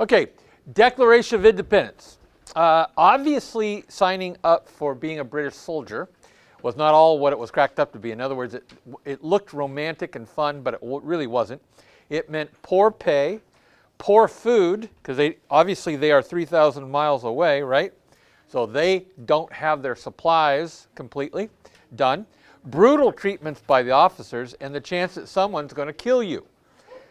Okay, Declaration of Independence. Obviously, signing up for being a British soldier was not all what it was cracked up to be. In other words, it looked romantic and fun, but it really wasn't. It meant poor pay, poor food, because they are 3,000 miles away, right? So they don't have their supplies completely done. Brutal treatments by the officers, and the chance that someone's going to kill you.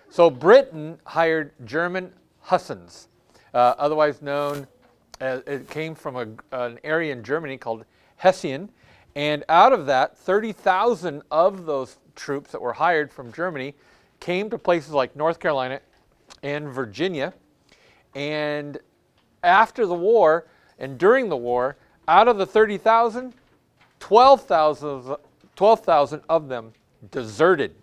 So Britain hired German Hussars, otherwise known as, it came from an area in Germany called Hessian, and out of that, 30,000 of those troops that were hired from Germany came to places like North Carolina and Virginia. And after the war and during the war, out of the 30,000, 12,000 of them deserted.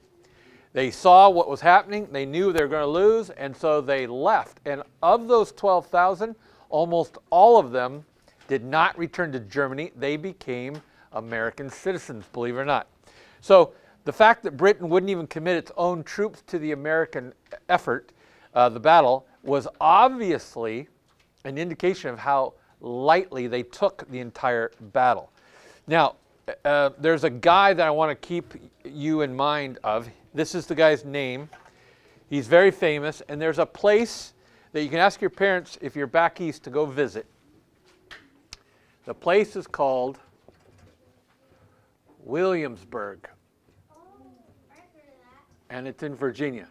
They saw what was happening, they knew they were going to lose, and so they left. And of those 12,000, almost all of them did not return to Germany. They became American citizens, believe it or not. So the fact that Britain wouldn't even commit its own troops to the American effort, the battle, was obviously an indication of how lightly they took the entire battle. Now, there's a guy that I want to keep you in mind of. This is the guy's name. He's very famous, and there's a place that you can ask your parents if you're back east to go visit. The place is called Williamsburg, and it's in Virginia.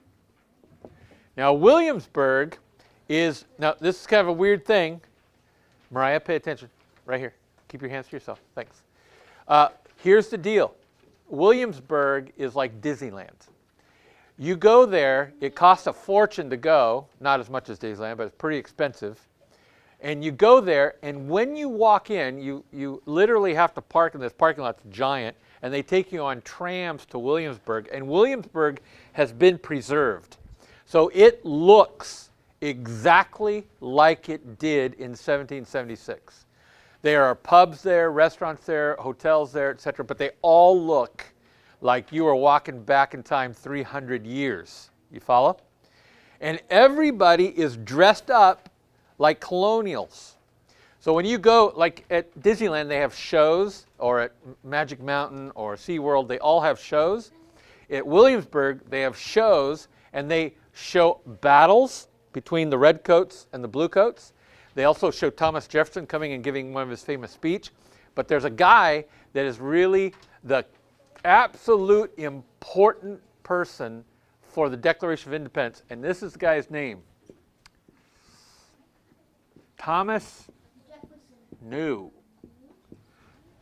Now, Williamsburg is, now this is kind of a weird thing. Mariah, pay attention. Right here. Keep your hands to yourself. Thanks. Here's the deal. Williamsburg is like Disneyland. You go there, it costs a fortune to go, not as much as Disneyland, but it's pretty expensive. And you go there, and when you walk in, you literally have to park in this parking lot that's giant, and they take you on trams to Williamsburg. And Williamsburg has been preserved. So it looks exactly like it did in 1776. There are pubs there, restaurants there, hotels there, etc., but they all look like you are walking back in time 300 years. You follow? And everybody is dressed up like colonials. So when you go, like at Disneyland, they have shows, or at Magic Mountain or SeaWorld, they all have shows. At Williamsburg, they have shows, and they show battles between the redcoats and the bluecoats. They also show Thomas Jefferson coming and giving one of his famous speech. But there's a guy that is really the absolute important person for the Declaration of Independence, and this is the guy's name. Thomas Jefferson. No.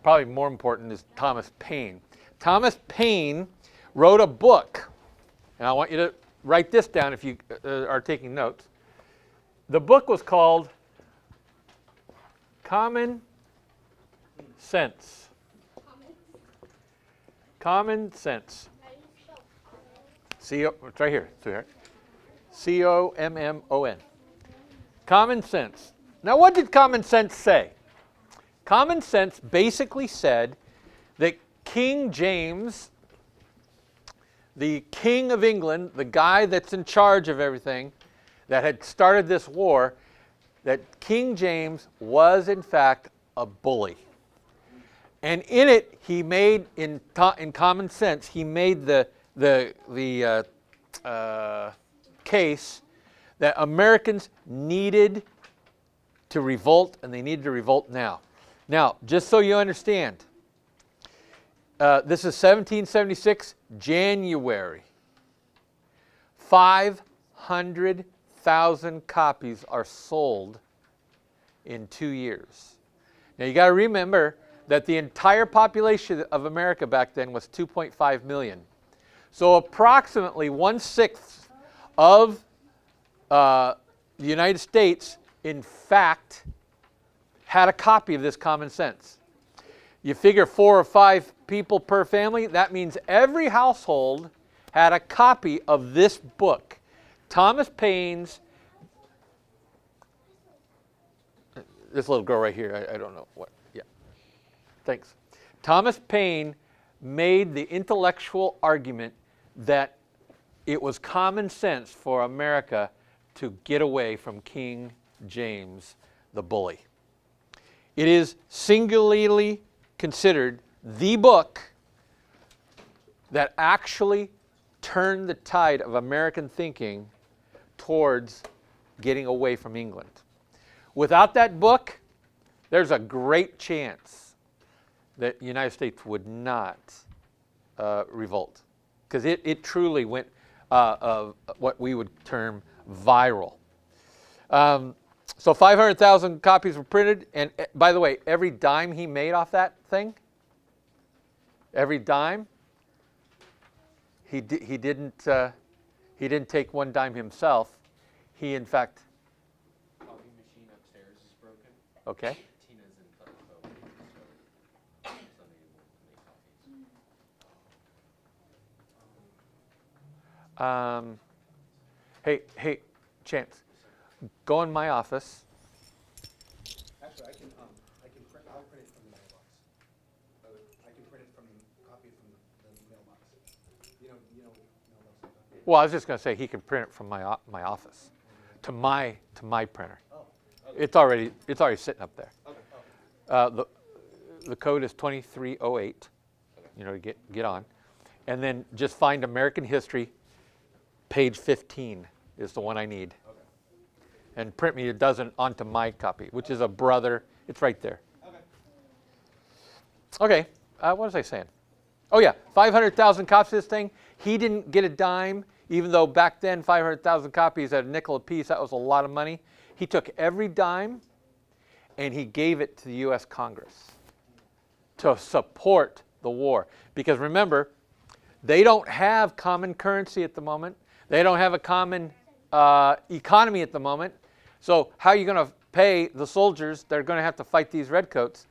Probably more important is Thomas Paine. Thomas Paine wrote a book, and I want you to write this down if you are taking notes. The book was called Common Sense. Common Sense. It's right here, sweetheart. C-O-M-M-O-N. Common Sense. Now, what did Common Sense say? Common Sense basically said that King James, the King of England, the guy that's in charge of everything, that had started this war, that King James was in fact a bully. And in it, he made, in Common Sense, he made the case that Americans needed to revolt, and they needed to revolt now. Now, just so you understand, this is 1776, January. 500,000 copies are sold in 2 years. Now, you got to remember that the entire population of America back then was 2.5 million. So approximately 1/6 of the United States, in fact, had a copy of this Common Sense. You figure 4 or 5 people per family, that means every household had a copy of this book. Thomas Paine's, this little girl right here, I don't know what. Thanks. Thomas Paine made the intellectual argument that it was common sense for America to get away from King James the Bully. It is singularly considered the book that actually turned the tide of American thinking towards getting away from England. Without that book, there's a great chance that the United States would not revolt, because it truly went what we would term viral. So 500,000 copies were printed, and by the way, every dime he made off that thing, every dime, he didn't take one dime himself. He, in fact, Copy machine upstairs is broken. okay. Tina's in photo, so she's unable to make copies. Hey, Chance, go in my office. Actually, I can print. I'll print it from the mailbox. I can print it from copy it from the mailbox. You know mailbox. Well, I was just going to say he can print it from my office to my printer. Oh. It's already sitting up there. Okay. The code is 2308. You know, to get on, and then just find American History, page 15 is the one I need. Okay. And print me a dozen onto my copy, which is a brother. It's right there. Okay. Okay, what was I saying? Oh yeah, 500,000 copies of this thing. He didn't get a dime, even though back then 500,000 copies at a nickel a piece, that was a lot of money. He took every dime and he gave it to the U.S. Congress to support the war. Because remember, they don't have common currency at the moment. They don't have a common economy at the moment. So how are you going to pay the soldiers that are going to have to fight these redcoats?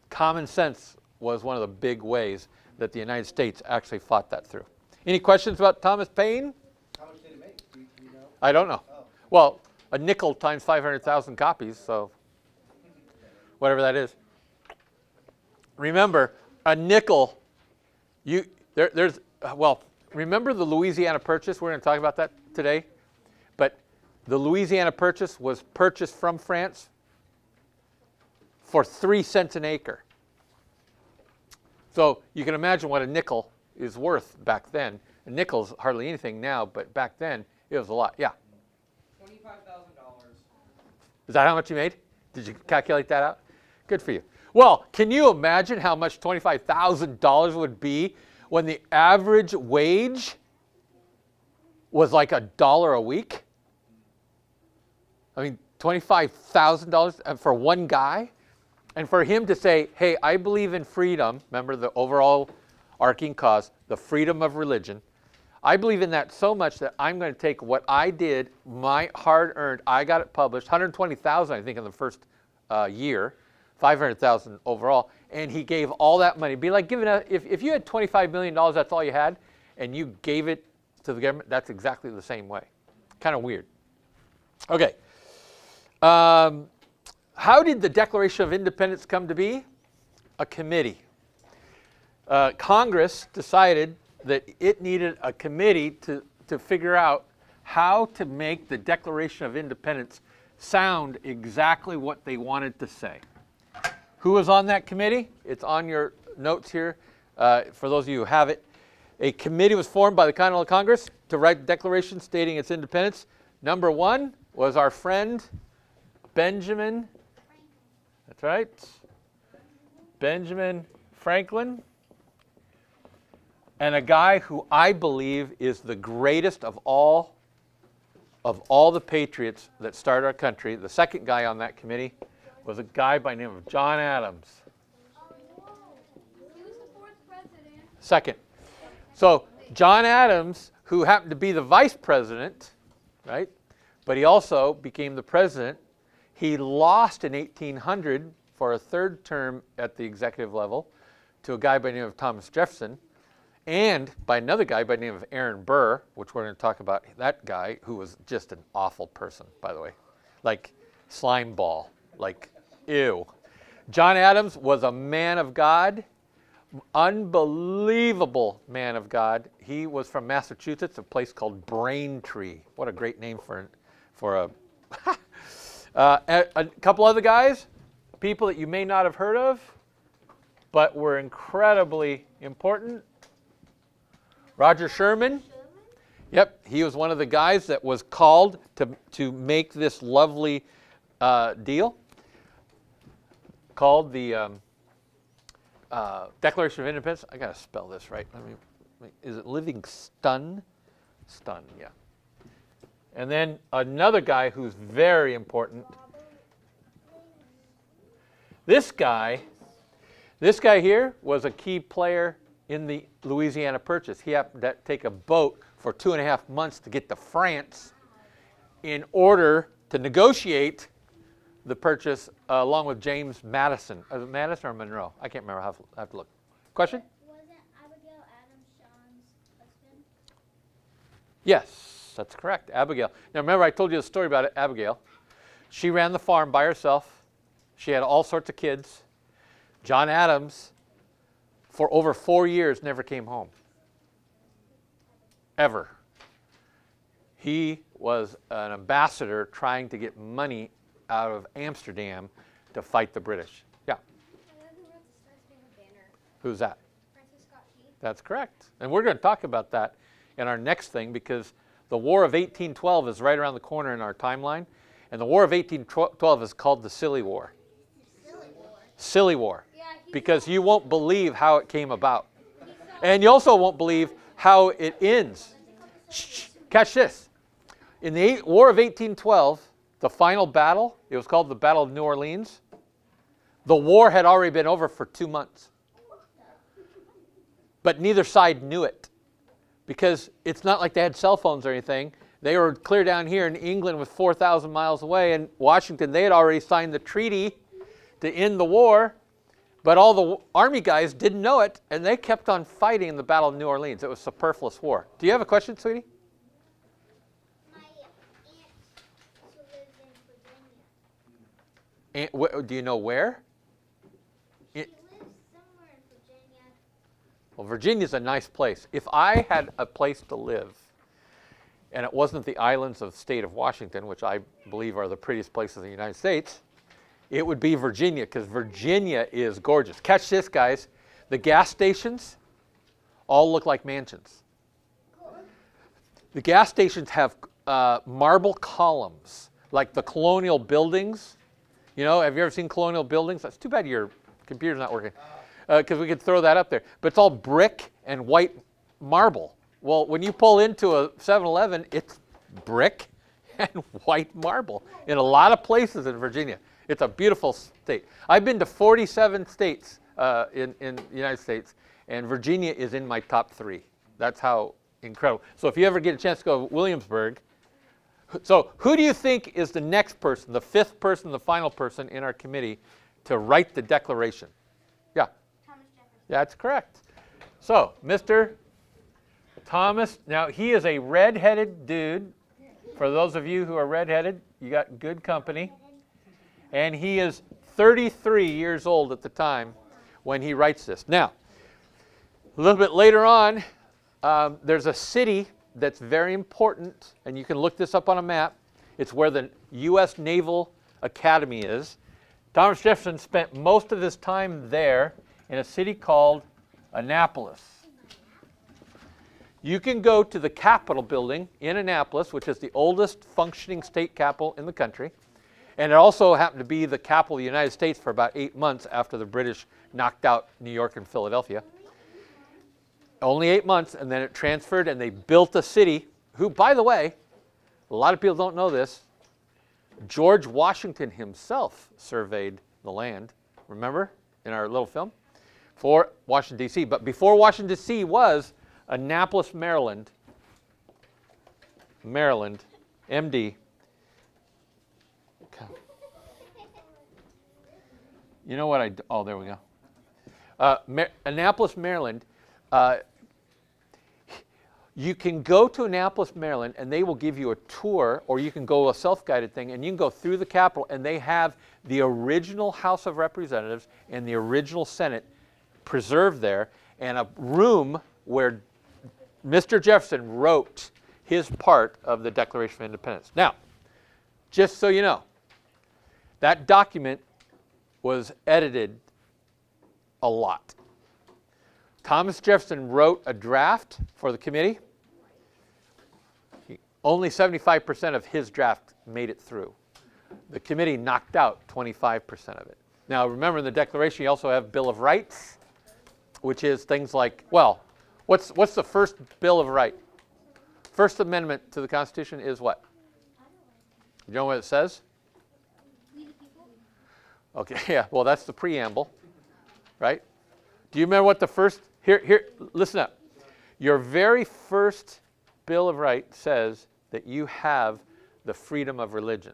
Common sense was one of the big ways that the United States actually fought that through. Any questions about Thomas Paine? How much did it make? Do you know? I don't know. Oh. Well, a nickel times 500,000 copies, so whatever that is. Remember, a nickel, remember the Louisiana Purchase? We're going to talk about that today. But the Louisiana Purchase was purchased from France for 3 cents an acre. So you can imagine what a nickel is worth back then. A nickel's hardly anything now, but back then it was a lot. Yeah. $25,000. Is that how much you made? Did you calculate that out? Good for you. Well, can you imagine how much $25,000 would be when the average wage was like $1 a week? I mean, $25,000 for one guy? And for him to say, hey, I believe in freedom, remember the overall arcing cause, the freedom of religion. I believe in that so much that I'm going to take what I did, my hard-earned, I got it published, 120,000 I think in the first year, 500,000 overall, and he gave all that money. It'd be like giving if you had $25 million, that's all you had, and you gave it to the government, that's exactly the same way. Kind of weird. Okay. How did the Declaration of Independence come to be? A committee. Congress decided that it needed a committee to figure out how to make the Declaration of Independence sound exactly what they wanted to say. Who was on that committee? It's on your notes here for those of you who have it. A committee was formed by the Continental Congress to write the Declaration stating its independence. Number 1 was our friend Benjamin. That's right. Benjamin Franklin. And a guy who I believe is the greatest of all the patriots that started our country. The second guy on that committee was a guy by the name of John Adams. He was the 4th president. Second. So John Adams, who happened to be the vice president, right? But he also became the president. He lost in 1800 for a 3rd term at the executive level to a guy by the name of Thomas Jefferson, and by another guy by the name of Aaron Burr, which we're going to talk about. That guy who was just an awful person, by the way, like slime ball, like ew. John Adams was a man of God, unbelievable man of God. He was from Massachusetts, a place called Braintree. What a great name for for a couple other guys, people that you may not have heard of, but were incredibly important. Roger Sherman. Yep, he was one of the guys that was called to make this lovely deal called the Declaration of Independence. I gotta spell this right. Is it Livingston? Stun, yeah. And then another guy who's very important. This guy here was a key player in the Louisiana Purchase. He happened to take a boat for 2.5 months to get to France in order to negotiate the purchase along with James Madison. Madison or Monroe? I can't remember. I have to look. Question? Wasn't Abigail Adams Sean's husband? Yes, that's correct. Abigail. Now remember, I told you the story about it, Abigail. She ran the farm by herself. She had all sorts of kids. John Adams, for over 4 years, never came home. Ever. He was an ambassador trying to get money out of Amsterdam to fight the British. Yeah. I know who wrote the Star Spangled Banner. Who's that? Francis Scott Key. That's correct. And we're going to talk about that in our next thing because the War of 1812 is right around the corner in our timeline. And the War of 1812 is called the Silly War. Silly War. Silly War. Yeah, Because you won't believe how it came about. And you also won't believe how it ends. Shh, catch this. In the War of 1812, the final battle, it was called the Battle of New Orleans. The war had already been over for 2 months. But neither side knew it. Because it's not like they had cell phones or anything. They were clear down here in England was 4,000 miles away. And Washington, they had already signed the treaty to end the war. But all the army guys didn't know it, and they kept on fighting in the Battle of New Orleans. It was a superfluous war. Do you have a question, sweetie? My aunt also lives in Virginia. Do you know where? She lives somewhere in Virginia. Well, Virginia's a nice place. If I had a place to live, and it wasn't the islands of the state of Washington, which I believe are the prettiest places in the United States, it would be Virginia, because Virginia is gorgeous. Catch this, guys. The gas stations all look like mansions. The gas stations have marble columns, like the colonial buildings. You know, have you ever seen colonial buildings? That's too bad your computer's not working, because we could throw that up there. But it's all brick and white marble. Well, when you pull into a 7-Eleven, it's brick and white marble in a lot of places in Virginia. It's a beautiful state. I've been to 47 states in the United States, and Virginia is in my top 3. That's how incredible. So if you ever get a chance to go to Williamsburg, so who do you think is the next person, the 5th person, the final person in our committee to write the Declaration? Yeah. Thomas Jefferson. That's correct. So, Mr. Thomas, now he is a red-headed dude. For those of you who are red-headed, you got good company. And he is 33 years old at the time when he writes this. Now, a little bit later on, there's a city that's very important, and you can look this up on a map. It's where the U.S. Naval Academy is. Thomas Jefferson spent most of his time there in a city called Annapolis. You can go to the Capitol building in Annapolis, which is the oldest functioning state capitol in the country. And it also happened to be the capital of the United States for about 8 months after the British knocked out New York and Philadelphia. Only 8 months, and then it transferred, and they built a city, who, by the way, a lot of people don't know this, George Washington himself surveyed the land, remember, in our little film, for Washington, D.C. But before Washington, D.C. was Annapolis, Maryland, MD. You know what oh, there we go. Annapolis, Maryland. You can go to Annapolis, Maryland, and they will give you a tour, or you can go a self-guided thing, and you can go through the Capitol, and they have the original House of Representatives and the original Senate preserved there, and a room where Mr. Jefferson wrote his part of the Declaration of Independence. Now, just so you know, that document was edited a lot. Thomas Jefferson wrote a draft for the committee. Only 75% of his draft made it through. The committee knocked out 25% of it. Now remember, in the Declaration you also have Bill of Rights, which is things like, well, what's the first Bill of Rights? First Amendment to the Constitution is what? You know what it says? We the people. Okay, yeah, well that's the preamble, right? Do you remember what the first, here, listen up. Your very first Bill of Rights says that you have the freedom of religion,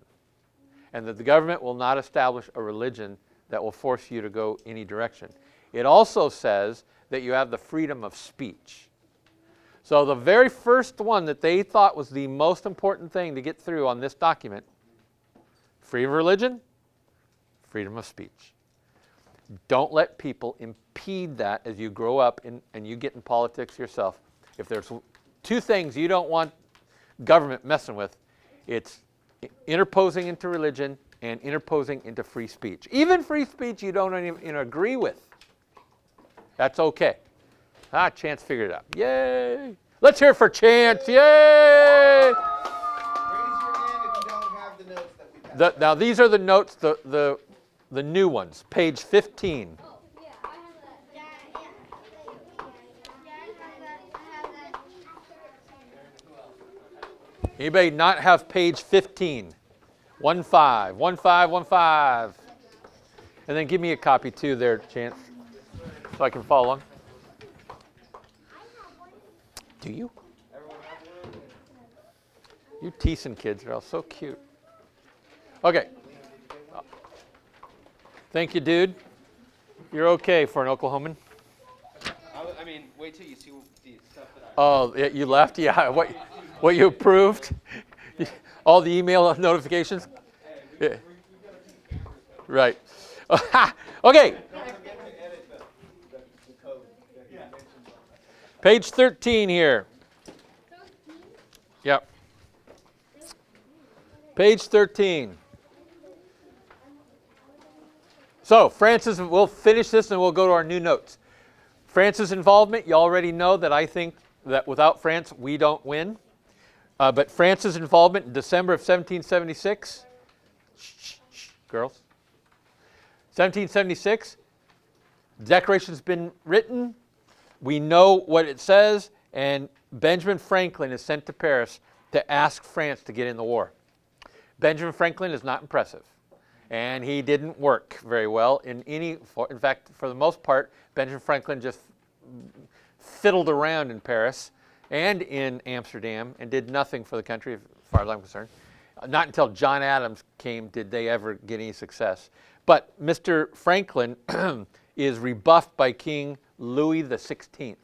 and that the government will not establish a religion that will force you to go any direction. It also says that you have the freedom of speech. So the very first one that they thought was the most important thing to get through on this document, freedom of religion, freedom of speech. Don't let people impede that as you grow up and you get in politics yourself. If there's two things you don't want government messing with, it's interposing into religion and interposing into free speech. Even free speech you don't even agree with. That's okay. Chance figured it out. Yay! Let's hear it for Chance. Yay! Raise your hand if you don't have the notes that we passed. Now these are the notes, the new ones, page 15. Oh, yeah, I have that. Yeah, yeah. Yeah, I have that. Anybody not have page 15? 15, 15. And then give me a copy too there, Chance, so I can follow along. Do you? You Thiessen kids are all so cute. Okay. Thank you, dude. You're okay for an Oklahoman. I mean, wait till you see the stuff that I. Oh, yeah, you left? Yeah. What you approved? All the email notifications? Yeah. Right. Okay. Page 13 here. Yep. Page 13. So, France's, we'll finish this and we'll go to our new notes. France's involvement, you already know that I think that without France, we don't win. But France's involvement in December of 1776, girls. 1776, the Declaration's been written. We know what it says, and Benjamin Franklin is sent to Paris to ask France to get in the war. Benjamin Franklin is not impressive, and he didn't work very well in fact, for the most part, Benjamin Franklin just fiddled around in Paris and in Amsterdam and did nothing for the country, as far as I'm concerned. Not until John Adams came did they ever get any success. But Mr. Franklin is rebuffed by King Louis XVI.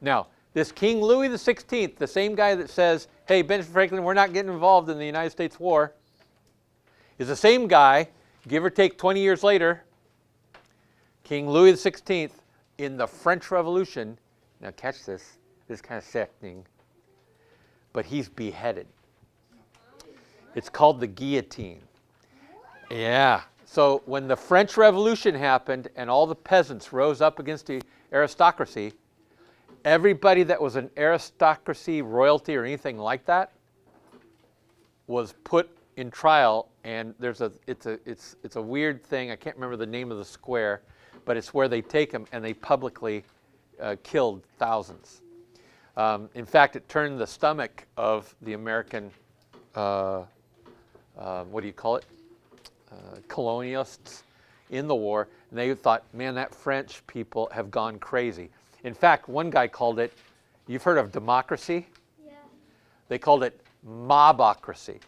Now, this King Louis XVI, the same guy that says, hey, Benjamin Franklin, we're not getting involved in the United States war, is the same guy, give or take 20 years later, King Louis XVI, in the French Revolution, now catch this, this is kind of sickening, but he's beheaded. It's called the guillotine. Yeah. So when the French Revolution happened and all the peasants rose up against the aristocracy, everybody that was an aristocracy, royalty, or anything like that was put in trial. And it's a weird thing. I can't remember the name of the square, but it's where they take them and they publicly killed thousands. In fact, it turned the stomach of the American, what do you call it? Colonialists in the war, and they thought, man, that French people have gone crazy. In fact, one guy called it, you've heard of democracy? Yeah. They called it mobocracy,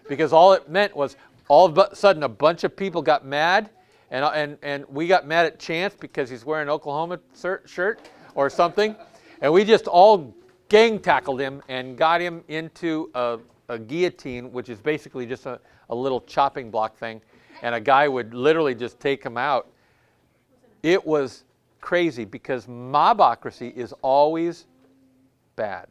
because all it meant was all of a sudden a bunch of people got mad, and we got mad at Chance because he's wearing an Oklahoma shirt or something, and we just all gang tackled him and got him into a guillotine, which is basically just a little chopping block thing, and a guy would literally just take him out. It was crazy because mobocracy is always bad.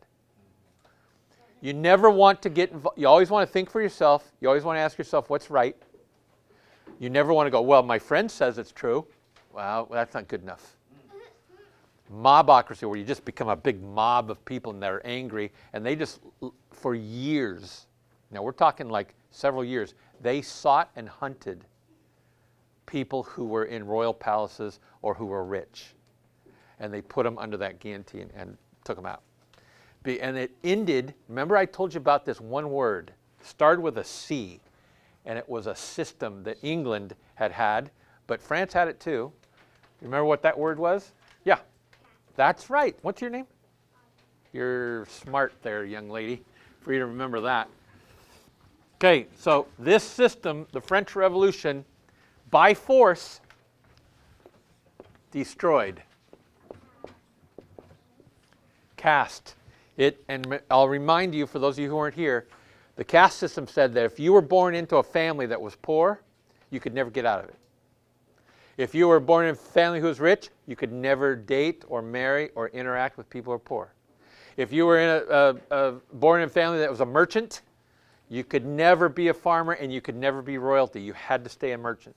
You never want to get involved. You always want to think for yourself. You always want to ask yourself what's right. You never want to go, well, my friend says it's true. Well, that's not good enough. Mobocracy, where you just become a big mob of people and they're angry, and they just, for years, now we're talking like several years, they sought and hunted people who were in royal palaces or who were rich. And they put them under that guillotine and took them out. And it ended, remember I told you about this one word, started with a C, and it was a system that England had, but France had it too. Remember what that word was? Yeah, that's right. What's your name? You're smart there, young lady, for you to remember that. Okay, so this system, the French Revolution, by force, destroyed. Caste. And I'll remind you, for those of you who weren't here, the caste system said that if you were born into a family that was poor, you could never get out of it. If you were born in a family who was rich, you could never date or marry or interact with people who are poor. If you were in born in a family that was a merchant, you could never be a farmer and you could never be royalty. You had to stay a merchant.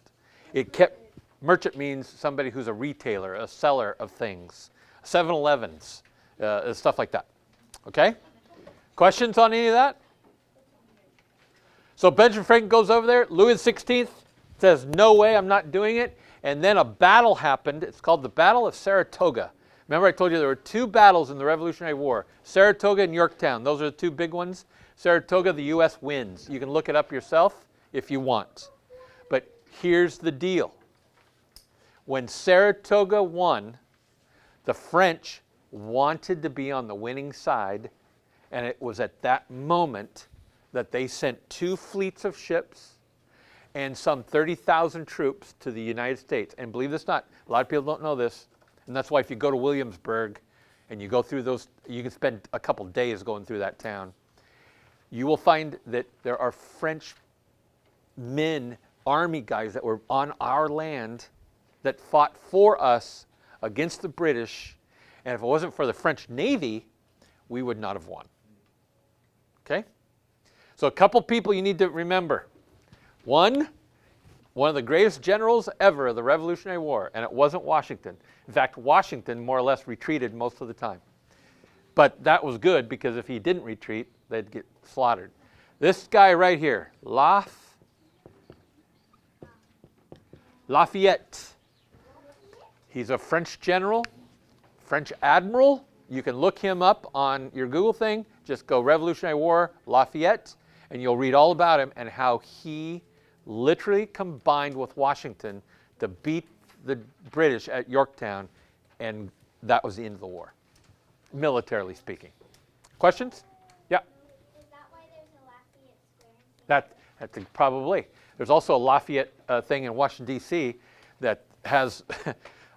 Merchant means somebody who's a retailer, a seller of things, 7-Elevens, stuff like that. Okay? Questions on any of that? So Benjamin Franklin goes over there. Louis XVI says, no way, I'm not doing it. And then a battle happened. It's called the Battle of Saratoga. Remember I told you there were two battles in the Revolutionary War, Saratoga and Yorktown. Those are the two big ones. Saratoga, the U.S. wins. You can look it up yourself if you want. But here's the deal. When Saratoga won, the French wanted to be on the winning side, and it was at that moment that they sent 2 fleets of ships and some 30,000 troops to the United States. And believe this or not, a lot of people don't know this, and that's why if you go to Williamsburg and you go through those, you can spend a couple days going through that town. You will find that there are French men, army guys that were on our land that fought for us against the British. And if it wasn't for the French Navy, we would not have won. Okay? So a couple people you need to remember. One of the greatest generals ever of the Revolutionary War, and it wasn't Washington. In fact, Washington more or less retreated most of the time. But that was good, because if he didn't retreat, they'd get slaughtered. This guy right here, Lafayette. He's a French general, French admiral. You can look him up on your Google thing. Just go Revolutionary War, Lafayette, and you'll read all about him and how he literally combined with Washington to beat the British at Yorktown, and that was the end of the war, militarily speaking. Questions? Yeah? Is that why there's a Lafayette Square? That's probably. There's also a Lafayette thing in Washington, D.C. that has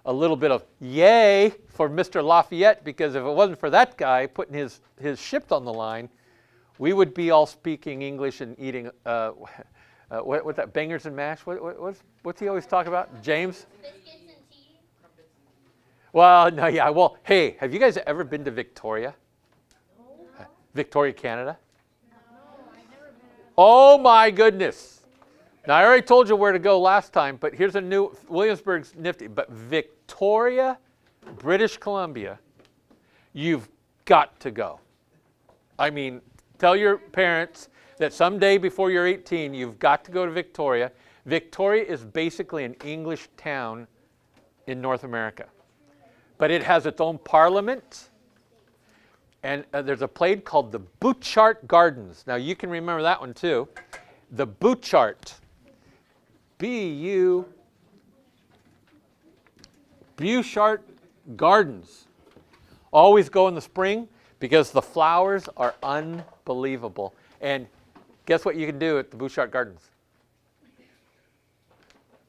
a little bit of yay for Mr. Lafayette, because if it wasn't for that guy putting his ship on the line, we would be all speaking English and eating, what's that, bangers and mash? What's he always talk about? James? Biscuits and tea? Well, no, yeah. Well, hey, have you guys ever been to Victoria? No. Victoria, Canada? No, I've never been. Oh, my goodness. Now, I already told you where to go last time, but here's a new, Williamsburg's nifty, but Victoria, British Columbia, you've got to go. I mean, tell your parents that someday before you're 18, you've got to go to Victoria. Victoria is basically an English town in North America. But it has its own parliament, and there's a place called the Butchart Gardens. Now, you can remember that one too. The Butchart. Butchart Gardens. Always go in the spring because the flowers are unbelievable. And guess what you can do at the Butchart Gardens?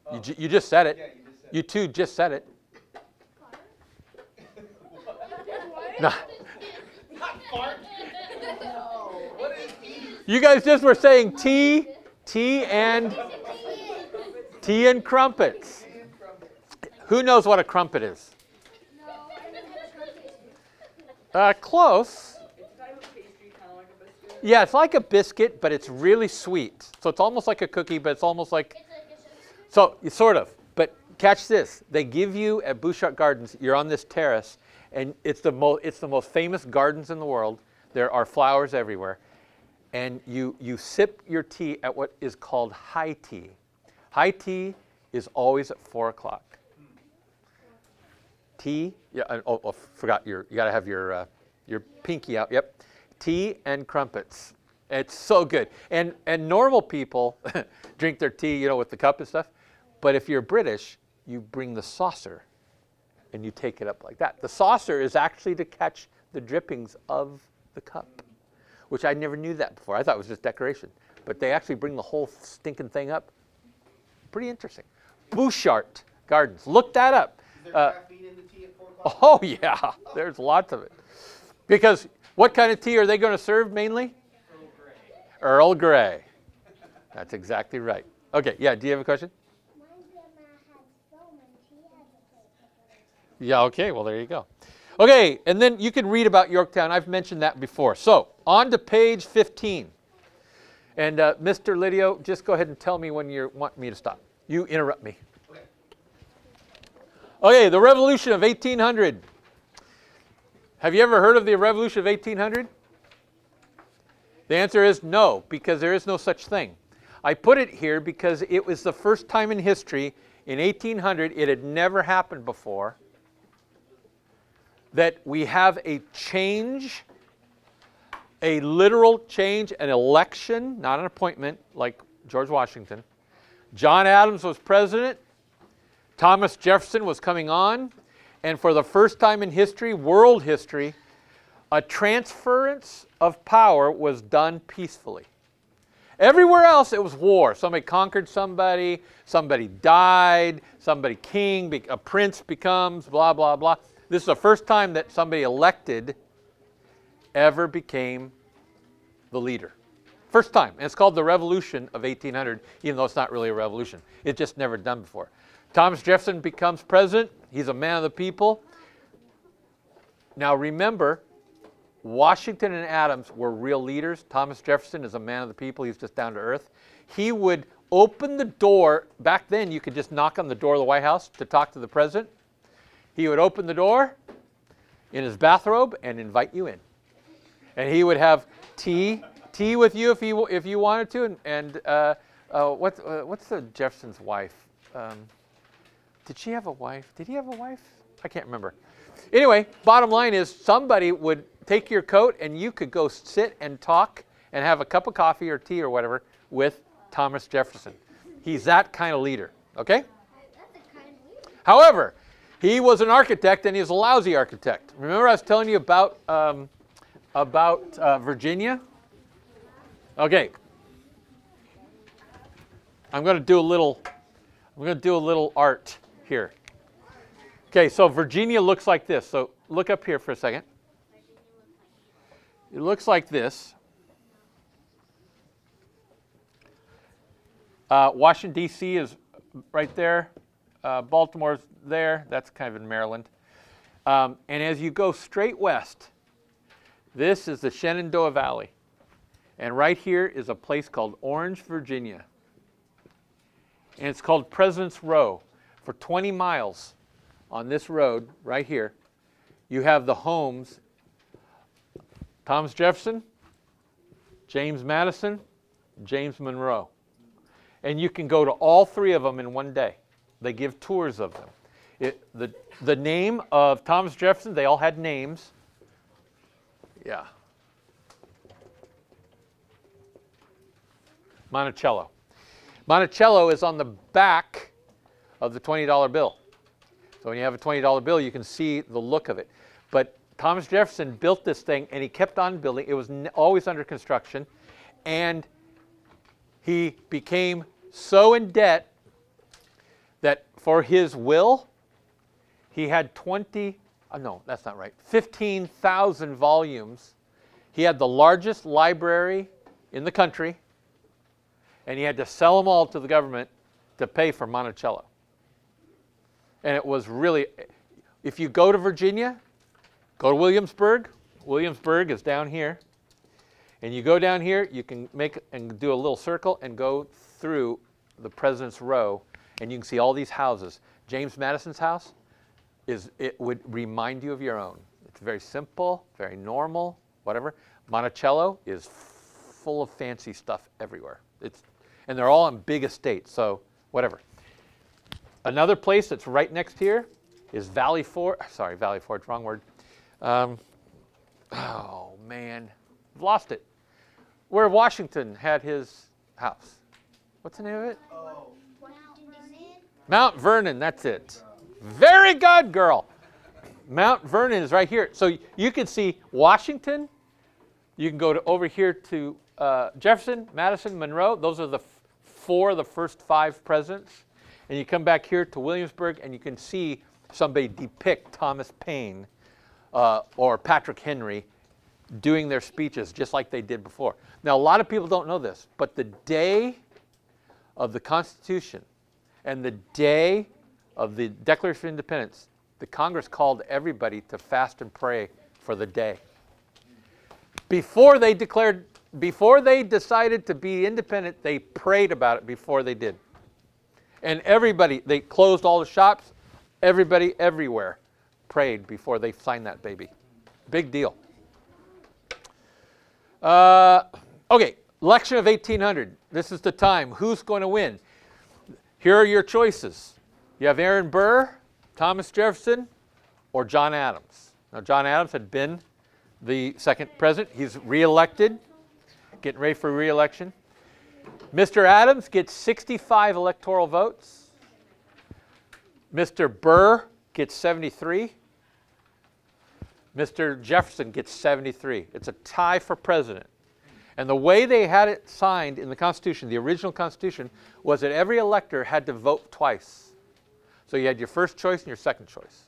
Oh. You just said it. Yeah, you just said You two just said it. No. You guys just were saying tea and crumpets. Who knows what a crumpet is? No, I don't know what trumpet is. Close. It's kind of a pastry, kind of like a biscuit. Yeah, it's like a biscuit, but it's really sweet. So it's almost like a cookie, but it's almost like, It's like a sugar. so sort of. But catch this: they give you at Bouchard Gardens. You're on this terrace, and it's the most famous gardens in the world. There are flowers everywhere, and you sip your tea at what is called high tea. High tea is always at 4 o'clock. Tea, yeah. Forgot you got to have your pinky out. Yep, tea and crumpets. It's so good. And normal people drink their tea, with the cup and stuff. But if you're British, you bring the saucer, and you take it up like that. The saucer is actually to catch the drippings of the cup, which I never knew that before. I thought it was just decoration. But they actually bring the whole stinking thing up. Pretty interesting. Bouchard Gardens. Look that up. Is there caffeine in the tea at 4 o'clock? Oh, yeah. There's lots of it. Because what kind of tea are they going to serve mainly? Earl Grey. That's exactly right. Okay, yeah, do you have a question? My grandma had so many. She had to take it. Yeah, okay, well, there you go. Okay, and then you can read about Yorktown. I've mentioned that before. So, on to page 15. And Mr. Lydio, just go ahead and tell me when you want me to stop. You interrupt me. Okay. Okay, the Revolution of 1800. Have you ever heard of the Revolution of 1800? The answer is no, because there is no such thing. I put it here because it was the first time in history, in 1800, it had never happened before, that we have a change, a literal change, an election, not an appointment like George Washington. John Adams was president. Thomas Jefferson was coming on. And for the first time in history, world history, a transference of power was done peacefully. Everywhere else, it was war. Somebody conquered somebody died, somebody king, a prince becomes, blah, blah, blah. This is the first time that somebody elected ever became the leader. First time. And it's called the Revolution of 1800, even though it's not really a revolution. It's just never done before. Thomas Jefferson becomes president. He's a man of the people. Now remember, Washington and Adams were real leaders. Thomas Jefferson is a man of the people. He's just down to earth. He would open the door. Back then, you could just knock on the door of the White House to talk to the president. He would open the door in his bathrobe and invite you in. And he would have tea with you if you wanted to. And what's the Jefferson's wife? Did she have a wife? Did he have a wife? I can't remember. Anyway, bottom line is somebody would take your coat and you could go sit and talk and have a cup of coffee or tea or whatever with Thomas Jefferson. He's that kind of leader, okay? That's a kind of weird. However, he was an architect and he was a lousy architect. Remember I was telling you about Virginia? Okay. I'm going to do a little art here. Okay, so Virginia looks like this. So look up here for a second. It looks like this. Washington, D.C. is right there. Baltimore's there. That's kind of in Maryland. And as you go straight west, this is the Shenandoah Valley. And right here is a place called Orange, Virginia. And it's called President's Row. For 20 miles on this road right here, you have the homes Thomas Jefferson, James Madison, James Monroe. And you can go to all three of them in one day. They give tours of them. The name of Thomas Jefferson, they all had names. Yeah. Monticello. Monticello is on the back of the $20 bill. So when you have a $20 bill, you can see the look of it. But Thomas Jefferson built this thing, and he kept on building. It was always under construction. And he became so in debt that for his will, he had 15,000 volumes. He had the largest library in the country, and he had to sell them all to the government to pay for Monticello. And it was really, if you go to Virginia, go to Williamsburg. Williamsburg is down here. And you go down here, you can make and do a little circle and go through the President's Row, and you can see all these houses. James Madison's house, it would remind you of your own. It's very simple, very normal, whatever. Monticello is full of fancy stuff everywhere. And they're all on big estates, so whatever. Another place that's right next here is Valley Forge, wrong word. Oh man, I've lost it. Where Washington had his house. What's the name of it? Mount Vernon, that's it. Very good, girl. Mount Vernon is right here. So you can see Washington. You can go over here to Jefferson, Madison, Monroe. Those are the four of the first 5 presidents. And you come back here to Williamsburg, and you can see somebody depict Thomas Paine or Patrick Henry doing their speeches just like they did before. Now, a lot of people don't know this, but the day of the Constitution and the day of the Declaration of Independence, the Congress called everybody to fast and pray for the day. Before they decided to be independent, they prayed about it before they did. And everybody, they closed all the shops, everybody everywhere prayed before they signed that baby. Big deal. Okay, election of 1800. This is the time. Who's going to win? Here are your choices. You have Aaron Burr, Thomas Jefferson, or John Adams. Now, John Adams had been the second president. He's reelected, getting ready for reelection. Mr. Adams gets 65 electoral votes. Mr. Burr gets 73. Mr. Jefferson gets 73. It's a tie for president. And the way they had it signed in the Constitution, the original Constitution, was that every elector had to vote twice. So you had your first choice and your second choice.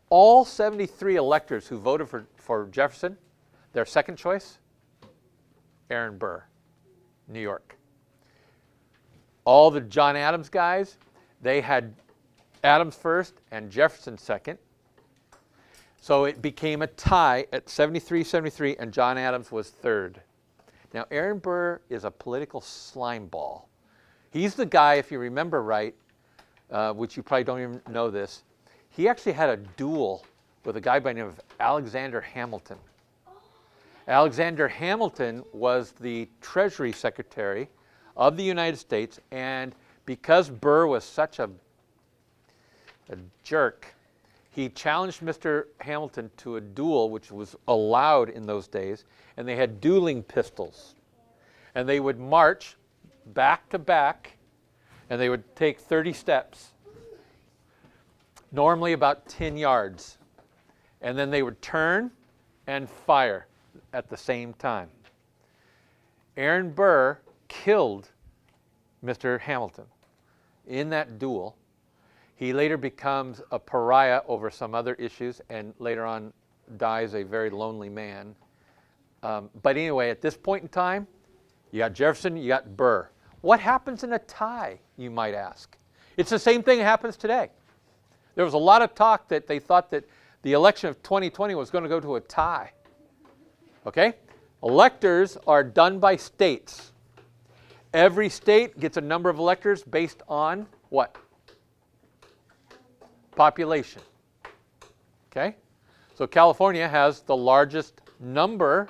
All 73 electors who voted for Jefferson, their second choice, Aaron Burr, New York. All the John Adams guys, they had Adams first and Jefferson second. So it became a tie at 73-73, and John Adams was third. Now, Aaron Burr is a political slime ball. He's the guy, if you remember right, which you probably don't even know this, he actually had a duel with a guy by the name of Alexander Hamilton. Alexander Hamilton was the Treasury Secretary of the United States, and because Burr was such a jerk, he challenged Mr. Hamilton to a duel, which was allowed in those days, and they had dueling pistols. And they would march back to back, and they would take 30 steps, normally about 10 yards. And then they would turn and fire at the same time. Aaron Burr killed Mr. Hamilton in that duel. He later becomes a pariah over some other issues, and later on dies a very lonely man. But anyway, at this point in time, you got Jefferson, you got Burr. What happens in a tie, you might ask? It's the same thing that happens today. There was a lot of talk that they thought that the election of 2020 was going to go to a tie. Okay? Electors are done by states. Every state gets a number of electors based on what? Population. Okay? So California has the largest number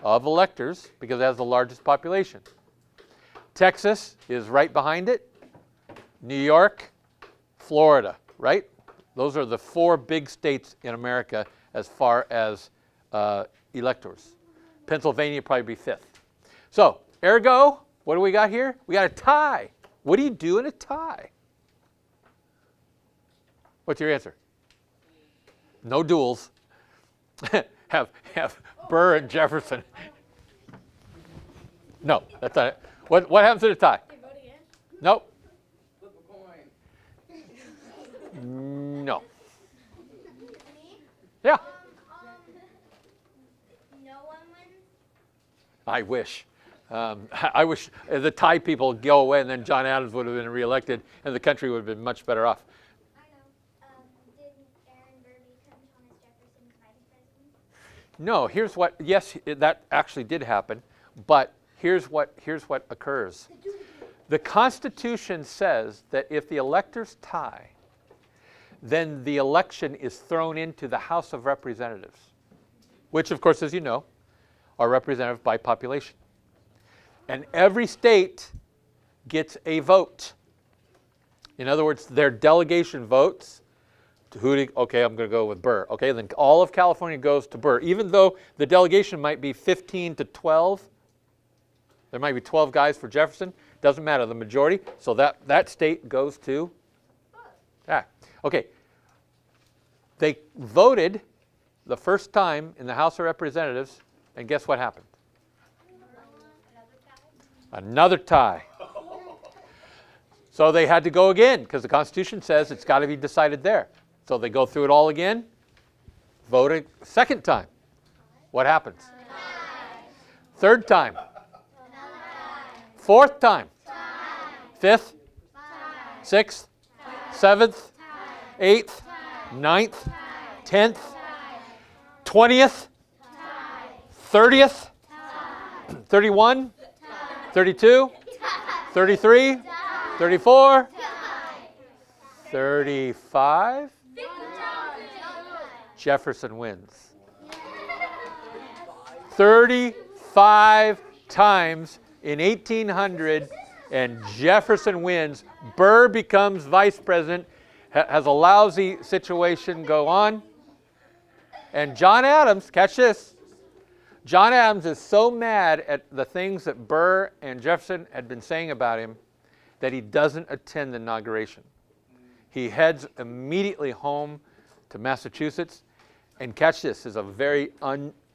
of electors because it has the largest population. Texas is right behind it. New York, Florida, right? Those are the 4 big states in America as far as electors. Pennsylvania probably be 5th. So, ergo, what do we got here? We got a tie. What do you do in a tie? What's your answer? No duels. have Burr and Jefferson. No, that's not it. What happens in a tie? Nope. Flip a coin. No. Yeah. No one wins. I wish. I wish the tie people would go away, and then John Adams would have been reelected, and the country would have been much better off. I know. Did Aaron Burr become Thomas Jefferson's vice president? No, here's what, yes, that actually did happen, but here's what occurs. The Constitution says that if the electors tie, then the election is thrown into the House of Representatives, which of course, as you know, are represented by population. And every state gets a vote. In other words, their delegation votes to who to, okay, I'm going to go with Burr. Okay, then all of California goes to Burr. Even though the delegation might be 15 to 12, there might be 12 guys for Jefferson, doesn't matter, the majority, so that state goes to that. Okay, they voted the first time in the House of Representatives, and guess what happened? Another tie. So they had to go again, because the Constitution says it's got to be decided there. So they go through it all again, vote a second time. What happens? Third time. Fourth time. Fifth. Sixth. Seventh. Eighth. Ninth. 10th. 20th. 30th. 31. 32. 33. 34. 35. Jefferson wins. 35 times in 1800, and Jefferson wins. Burr becomes vice president, has a lousy situation go on. And John Adams, catch this, John Adams is so mad at the things that Burr and Jefferson had been saying about him that he doesn't attend the inauguration. He heads immediately home to Massachusetts. And catch this, is a very,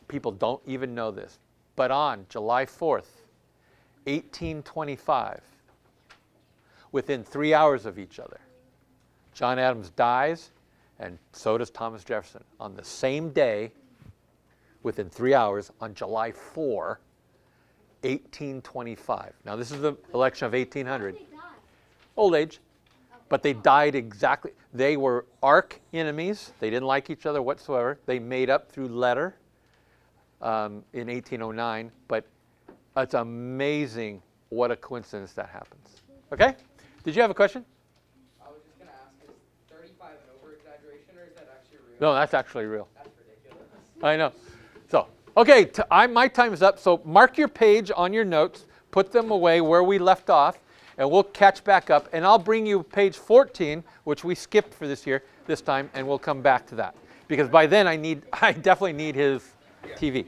people don't even know this, but on July 4th, 1825, within 3 hours of each other, John Adams dies, and so does Thomas Jefferson. On the same day, within 3 hours, on July 4, 1825. Now, this is the election of 1800. Old age. But they died exactly. They were arch enemies. They didn't like each other whatsoever. They made up through letter in 1809. But it's amazing what a coincidence that happens. Okay? Did you have a question? I was just going to ask, is 35 an over-exaggeration, or is that actually real? No, that's actually real. That's ridiculous. I know. So, okay, my time is up. So mark your page on your notes. Put them away where we left off. And we'll catch back up, and I'll bring you page 14, which we skipped for this time, and we'll come back to that. Because by then I definitely need his TV.